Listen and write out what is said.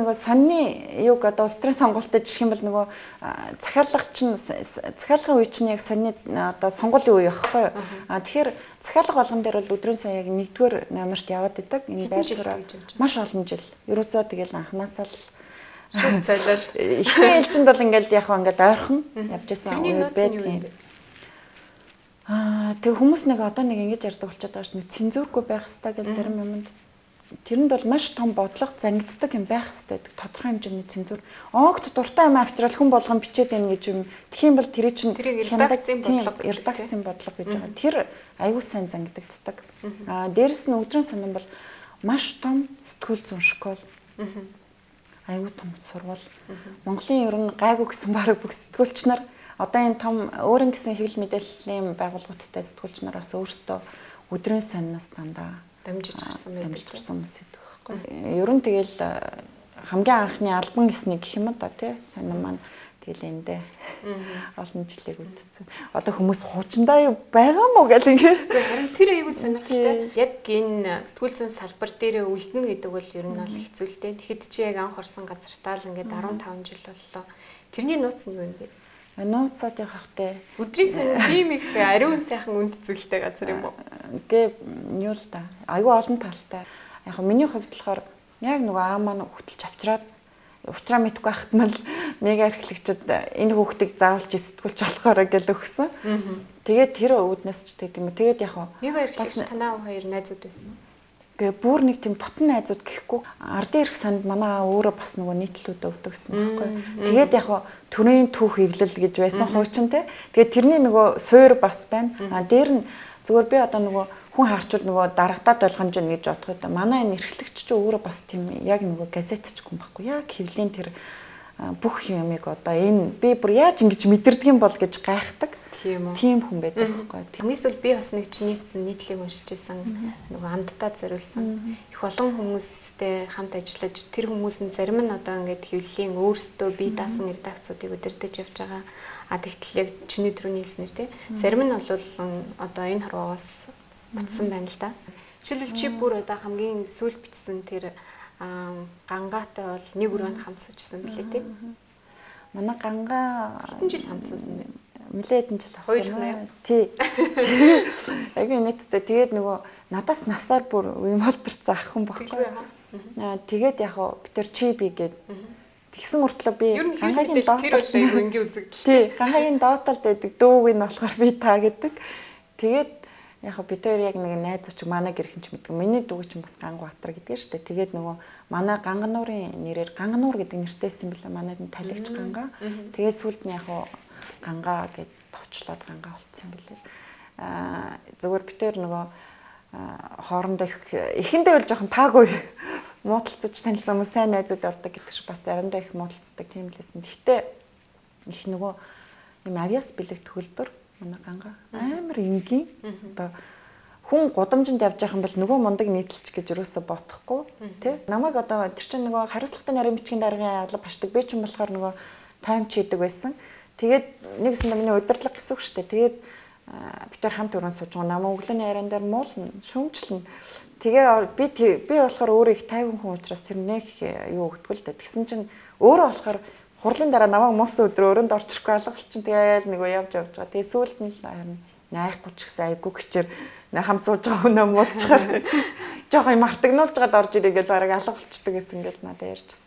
нөгөө сонины юг одоо улс төрийн сонгуультай жишг юм бол нөгөө захиалгын үе чинь яг сонины одоо сонгуулийн үе байхгүй юу? Тэгэхээр захиалга болгон дээр бол өдрийн сан яг 1-р номерт яваад идэг. Энэ байр суурь маш олон жил. Ерөөсөө тэгэл анханасаа л шууд солиол ихний ээлжинд бол ингээл яг ингээл ойрхон явж исэн үе байдаг. Тэг хүмүүс нэг одоо нэг ингэж ярьдаг болчиход байгаа ш. Нэг цензургүй байх хэрэгтэй гэж зарим юмд тэрэнд бол маш том бодлого зангиддаг юм байх хэрэгтэй. Тодорхой хэмжээний цензур. Огт дуртай юм авчрал хүн болгон бичээд байна гэж юм. Тэгхийн бол тэр чинь редакцийн бодлого гэж байгаа. Тэр аюул сайн зангидагддаг. Дээрэс нь өдрийн сонин бол маш том сэтгүүл зүйн школ. Аюул том сургууль. Монголын ер нь гайгүй гэсэн бараг бүх сэтгүүлч нар одоо энэ том өөрийн гэсэн хэвлэл мэдээллийн байгууллагуудтай сэтгүүлч нар бас өөрсдөө өдрийн сониноос дандаа дамжиж гарсан хүмүүс гэдэг байхгүй. Ер нь тэгэл хамгийн анхны албан ёсны гэх юм да тий сонин маань тэгэл эндээ олон жилиг үдцсэн. Одоо хүмүүс хуучиндаа байгаа мó гэл ингэ. Харин тэр аягүй сонирхолтой. Яг энэ сэтгүүл зүйн салбар дээр үлдэнэ гэдэг бол ер нь бол хэцүү л дээ. Тэгэхэд чи яг анх орсон газартаа л ингээд 15 жил боллоо. Тэрний нууц нь юу юм бэ? Нууцаад явах хэрэгтэй. Өдрийн сан тийм их ариун сайхан үнд зүйлтэй газар юм уу? Гэ юу л да. Аюу олон талтай. Яг миний хувьд болохоор яг нөгөө маань хөтөлж авчраад уучраа мэдгүй байхад мал мега эрхлэгчд энэ хүүхдийг заавалж сэтгүүлч болохоор гэж өгсөн. Тэгээд тэр үүднээс ч тийм үү. Тэгээд яг мега эрхлэгч танаа хоёр найзууд байсан уу? Гэ бүр нэг тийм дотн найзууд гэхгүй ардын эрх санд манай өөрөө бас нөгөө нийтлүүд өгдөг гэсэн байхгүй. Тэгээд яг төрийн түүх эвлэл гэж байсан хуучин те. Тэгээд тэрний нөгөө суур бас байна. Дээр нь зүгээр би одоо нөгөө хүн харчвал нөгөө дарагдаад ойлгомж нь гэж бодоход манай энэ эрхлэгч ч өөрөө бас тийм яг нөгөө газетч хүн байхгүй. Яг хэвлийн тэр бүх юмыг одоо энэ би бүр яаж ингэж мэдэрдэг юм бол гэж гайхдаг. Тийм хүн байдаг байхгүй. Тиймээс би бас нэг чиний хийсэн нийтлэг уншиж байсан нөгөө амдтаа зориулсан их олон хүмүүстэй хамт ажиллаж тэр хүмүүс нь зарим нь одоо ингээд хэвлэлийн өөрсдөө бие даасан редакцуудыг удирдах явж байгаа. Тэгтэл яг чиний түрүүний хэлснээр тий. Зарим нь бол одоо энэ хорвоогоос бутсан байна л да. Жишээлбэл чи бүр одоо хамгийн сүүл бичсэн тэр гангаатай бол нэг өрөөнд хамт суучихсан билээ тий. Манай гангаа хэдэн жил хамт суусан бэ? Нилээдэн жил авсан. Тий. Яг нийтдээ тэгээд нөгөө надаас насаар бүр юм болторцсон ах хүн баггүй. Тэгээд яг бид тэр чи би гээд тэгсэн мөртлөө би гангагийн доотолд ингийн үзэгдэл. Тий, гангагийн доотолд байдаг дөөг нь болохоор би та гэдэг. Тэгээд яг бид хоёр яг нэг найзууч манай гэрхэнч мэдгүй. Миний дүү чинь бас Гангабатар гэдэг шүү дээ. Тэгээд нөгөө манай Гангануурын нэрээр Гангануур гэдэг нэртэйсэн билээ. Манай талигч гангаа. Тэгээд сүүлд нь яг гангаа гэд товчлоод гангаа болцсон билээ. Зүгээр бид хоёр нөгөө хоорондоо эхэндээ бол жоохон таагүй муудалцаж танилцсан хүмүүс сайн найзууд ордог гэдэг шиг бас заримдаа их муудалцдаг тийм лээсэн. Гэхдээ их нөгөө юм авиас бэлэгт хөлдөр манай гангаа амар энгийн одоо хүн гудамжинд явж байгаа юм бол нөгөө мундаг нийтэлч гэж юусоо бодохгүй тий намайг одоо тэр чинь нөгөө хариуцлагатай нарийн бичгийн даргын алба башдаг би чинь болохоор нөгөө тайм чийдэг байсан. Тэгээд нэгсэн миний удирдлага гэсэн үг шүү дээ. Тэгээд бид нар хамт өрөөнд сууж байгаа намаа өглөөний аран дээр муулна шүмжлэн. Тэгээ би болохоор өөрөө их тайван хүн учраас тэр нэг юу өгдөг л дээ. Тэгсэн чинь өөрөө болохоор хурлын дараа намайг муусан өдрөө өрөөнд орчихгүй алгалчин тэгээд нэг явж байгаа. Тэгээ сүүлд нь л харин найхгүй ч гэсэн айгүй гэчээр хамт сууж байгаа хүн муулчихаар жоохон юм артагнуулж гад орж ирээ гэж бараг алгалчдаг гэсэн ингээд надад ярьжсэн.